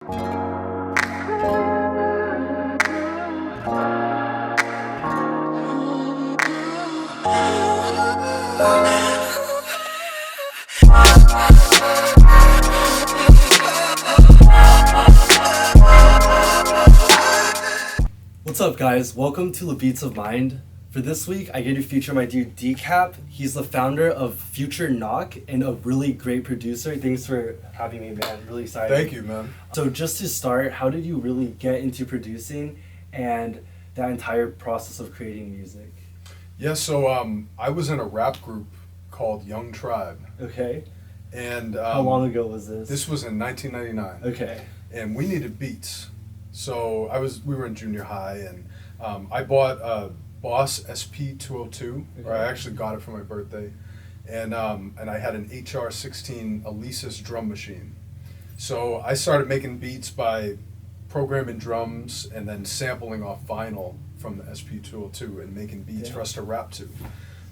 What's up, guys? Welcome to the Beats of Mind. For this week, I get to feature my dude Dcap. He's the founder of Future Knock and a really great producer. Thanks for having me, man. Really excited. Thank you, man. So just to start, how did you really get into producing and that entire process of creating music? Yeah, so I was in a rap group called Young Tribe. Okay. And How long ago was this? This was in 1999. Okay. And we needed beats. So we were in junior high, and I bought a Boss SP202, or I actually got it for my birthday, and I had an HR16 Alesis drum machine. So I started making beats by programming drums and then sampling off vinyl from the SP202 and making beats for us to rap to.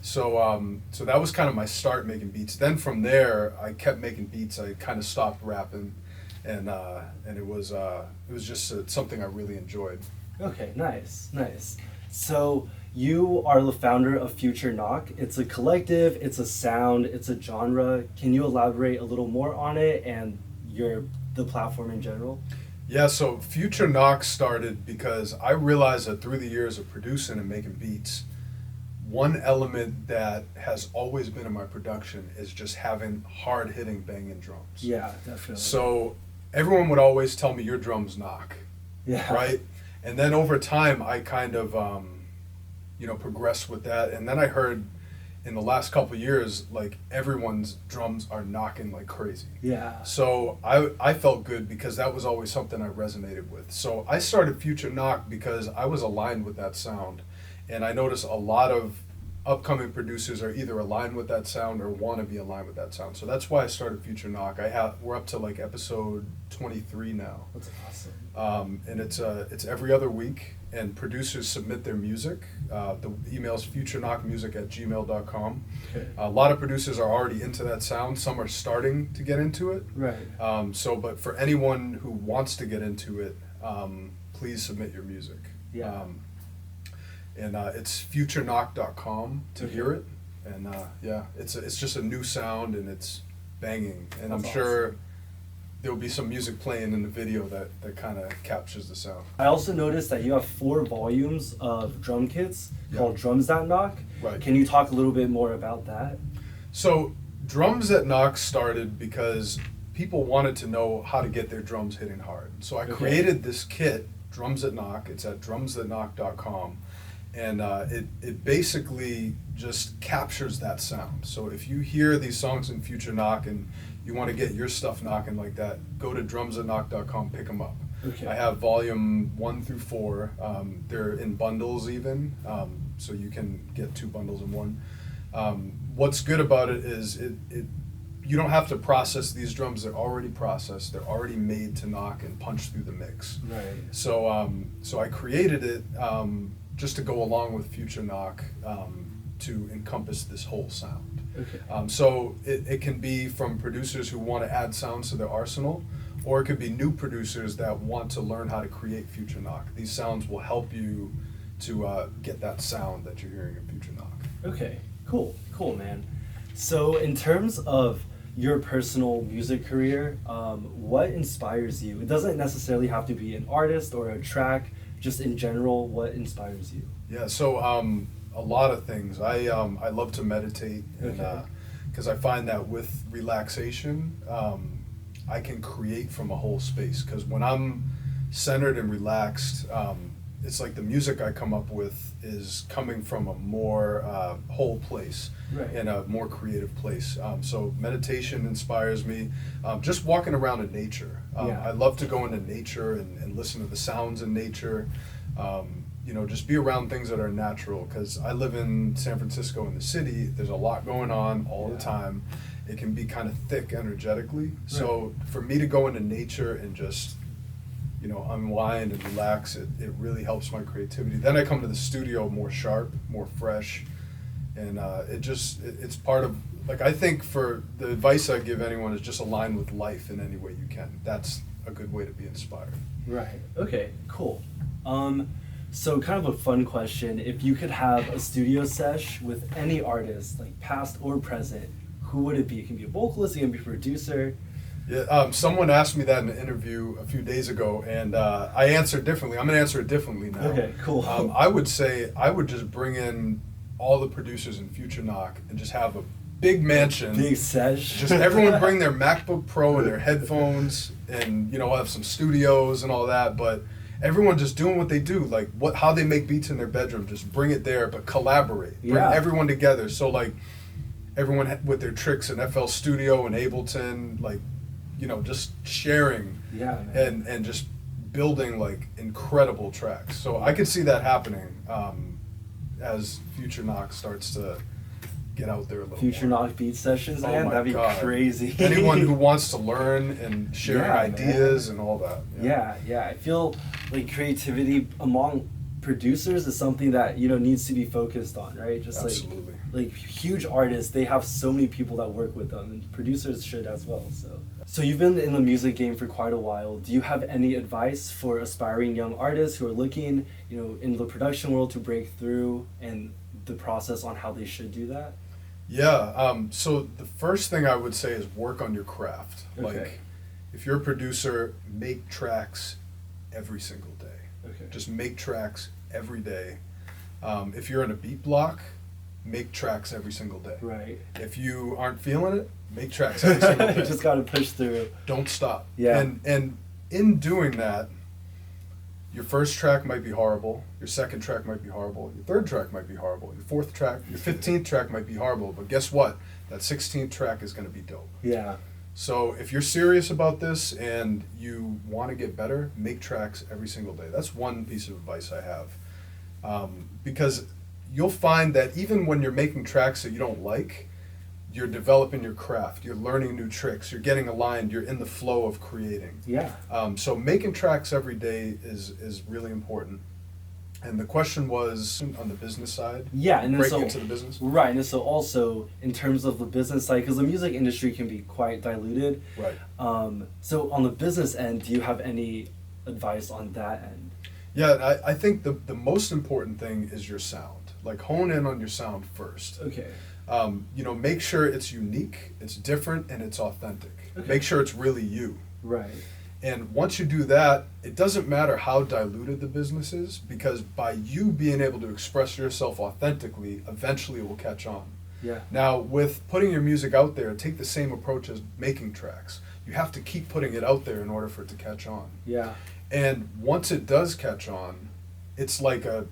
So so that was kind of my start making beats. Then from there, I kept making beats. I kind of stopped rapping, and it was just something I really enjoyed. Okay, nice. So you are the founder of Future Knock. It's a collective, it's a sound, it's a genre. Can you elaborate a little more on it and the platform in general? Yeah, so Future Knock started because I realized that through the years of producing and making beats, one element that has always been in my production is just having hard-hitting banging drums. Yeah, definitely. So everyone would always tell me your drums knock, yeah. right? And then over time, I kind of, progressed with that. And then I heard in the last couple of years, like everyone's drums are knocking like crazy. Yeah. So I felt good because that was always something I resonated with. So I started Future Knock because I was aligned with that sound. And I noticed a lot of upcoming producers are either aligned with that sound or want to be aligned with that sound. So that's why I started Future Knock. We're up to like episode 23 now. That's awesome. And it's every other week, and producers submit their music. The email's futureknockmusic@gmail.com. Okay. A lot of producers are already into that sound. Some are starting to get into it. Right. But for anyone who wants to get into it, please submit your music. Yeah. And it's futureknock.com to hear it. And it's just a new sound, and it's banging. And That's I'm sure there'll be some music playing in the video that kind of captures the sound. I also noticed that you have 4 volumes of drum kits called Drums That Knock. Right. Can you talk a little bit more about that? So Drums That Knock started because people wanted to know how to get their drums hitting hard. So I created this kit, Drums That Knock. It's at drumsthatknock.com. And it basically just captures that sound. So if you hear these songs in Future Knock and you want to get your stuff knocking like that, go to drumsthatknock.com, pick them up. Okay. I have volume 1 through 4. They're in bundles even, so you can get 2 bundles in one. What's good about it is you don't have to process these drums. They're already processed. They're already made to knock and punch through the mix. Right. So so I created it just to go along with Future Knock to encompass this whole sound. Okay. So it can be from producers who want to add sounds to their arsenal, or it could be new producers that want to learn how to create Future Knock. These sounds will help you to get that sound that you're hearing in Future Knock. Okay, cool, man. So in terms of your personal music career, what inspires you? It doesn't necessarily have to be an artist or a track, just in general, what inspires you? Yeah, so a lot of things. I love to meditate, and because I find that with relaxation, I can create from a whole space. Because when I'm centered and relaxed, it's like the music I come up with is coming from a more whole place, right, and a more creative place. So meditation inspires me. Just walking around in nature. I love to go into nature and listen to the sounds in nature. Just be around things that are natural, because I live in San Francisco in the city. There's a lot going on all the time. It can be kind of thick energetically. So for me to go into nature and just unwind and relax, it really helps my creativity. Then I come to the studio more sharp, more fresh, and it's part of, like, I think for the advice I give anyone is just align with life in any way you can. That's a good way to be inspired. Right. Okay, cool. So kind of a fun question. If you could have a studio sesh with any artist, like past or present, who would it be? It can be a vocalist, it can be a producer. Yeah, someone asked me that in an interview a few days ago, and I answered differently. I'm going to answer it differently now. Okay, cool. I would say I would just bring in all the producers in Future Knock and just have a big mansion. Big sesh. Just everyone bring their MacBook Pro and their headphones, and we'll have some studios and all that, but everyone just doing what they do, like how they make beats in their bedroom, just bring it there, but collaborate. Bring everyone together. So like everyone with their tricks in FL Studio and Ableton, like, just sharing and just building like incredible tracks. So I could see that happening as Future Knock starts to get out there a little Future more. Knock beat sessions, Oh man, my that'd be God. crazy. Anyone who wants to learn and sharing Yeah, ideas and all that. Yeah, I feel like creativity among producers is something that needs to be focused on, right? Just Absolutely. like huge artists, they have so many people that work with them, and producers should as well. So you've been in the music game for quite a while. Do you have any advice for aspiring young artists who are looking, in the production world to break through, and the process on how they should do that? Yeah, so the first thing I would say is work on your craft. Okay. Like, if you're a producer, make tracks every single day. Okay. Just make tracks every day. If you're in a beat block, make tracks every single day. Right. If you aren't feeling it, make tracks every single day. You just gotta push through. Don't stop. Yeah. And in doing that, your first track might be horrible, your second track might be horrible, your third track might be horrible, your fourth track, your 15th track might be horrible, but guess what? That 16th track is going to be dope. Yeah. So if you're serious about this and you want to get better, make tracks every single day. That's one piece of advice I have. Because you'll find that even when you're making tracks that you don't like, you're developing your craft, you're learning new tricks, you're getting aligned, you're in the flow of creating. Yeah. So making tracks every day is really important. And the question was on the business side. Yeah, and then breaking into the business. Right, and so also in terms of the business side, because the music industry can be quite diluted. Right. So on the business end, do you have any advice on that end? Yeah, I think the most important thing is your sound. Like, hone in on your sound first. Okay. Make sure it's unique, it's different, and it's authentic. Okay. Make sure it's really you. Right. And once you do that, it doesn't matter how diluted the business is, because by you being able to express yourself authentically, eventually it will catch on. Yeah. Now, with putting your music out there, take the same approach as making tracks. You have to keep putting it out there in order for it to catch on. Yeah. And once it does catch on, it's like a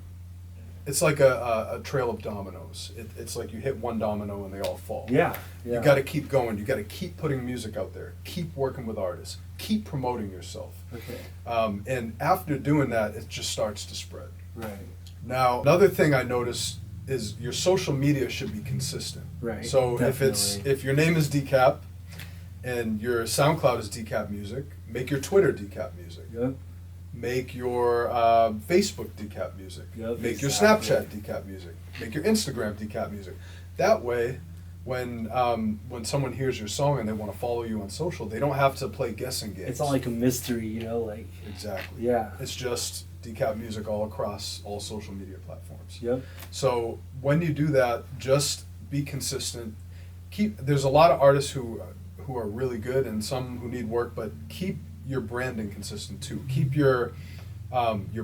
trail of dominoes. It's like you hit one domino and they all fall. Yeah. You got to keep going. You got to keep putting music out there. Keep working with artists. Keep promoting yourself. Okay. And after doing that, it just starts to spread. Right. Now, another thing I noticed is your social media should be consistent. Right. So Definitely. if your name is Dcap and your SoundCloud is Dcap Music, make your Twitter Dcap Music. Yep. Make your Facebook Dcap Music. Yep, Make your exactly. Snapchat Dcap Music. Make your Instagram Dcap Music. That way, when someone hears your song and they want to follow you on social, they don't have to play guessing games. It's not like a mystery, like. Exactly. Yeah. It's just Dcap Music all across all social media platforms. Yep. So when you do that, just be consistent. There's a lot of artists who are really good and some who need work, but keep your branding consistent too. Keep your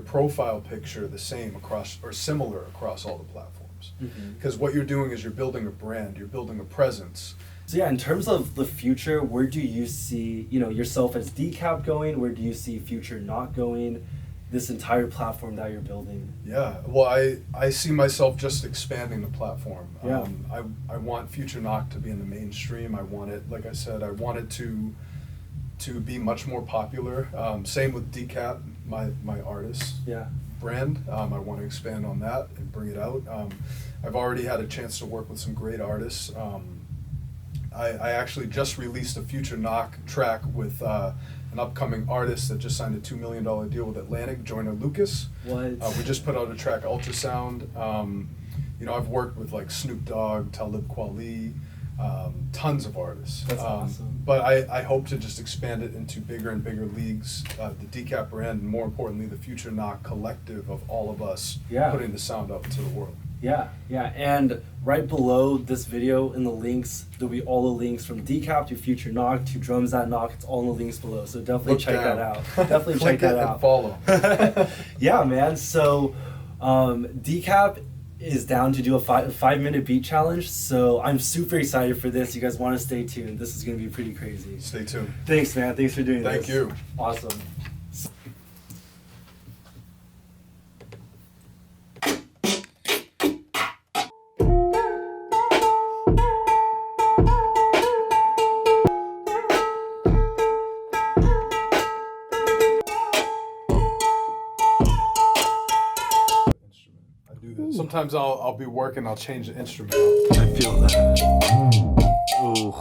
profile picture the same across or similar across all the platforms. Because what you're doing is you're building a brand, you're building a presence. So yeah, in terms of the future, where do you see yourself as Dcap going? Where do you see Future Knock going? This entire platform that you're building. Yeah, well, I see myself just expanding the platform. Yeah. I want Future Knock to be in the mainstream. I want it, like I said, I want it to be much more popular. Same with Dcap, my artist brand. I want to expand on that and bring it out. I've already had a chance to work with some great artists. I actually just released a Future Knock track with an upcoming artist that just signed a $2 million deal with Atlantic, Joyner Lucas. What? We just put out a track, Ultrasound. I've worked with like Snoop Dogg, Talib Kweli, tons of artists. That's awesome. But I hope to just expand it into bigger and bigger leagues, the Dcap brand, and more importantly, the Future Knock collective of all of us putting the sound up to the world. Yeah, yeah, and right below this video in the links, there'll be all the links from Dcap to Future Knock to Drums That Knock. It's all in the links below, so definitely check that out. Definitely check that out. And follow. Yeah, man. So Dcap is down to do a 5-minute beat challenge, so I'm super excited for this. You guys want to stay tuned. This is going to be pretty crazy. Stay tuned. Thanks, man. Thanks for doing this. Thank you. Awesome. Sometimes I'll be working, I'll change the instrument. I feel that. Ooh.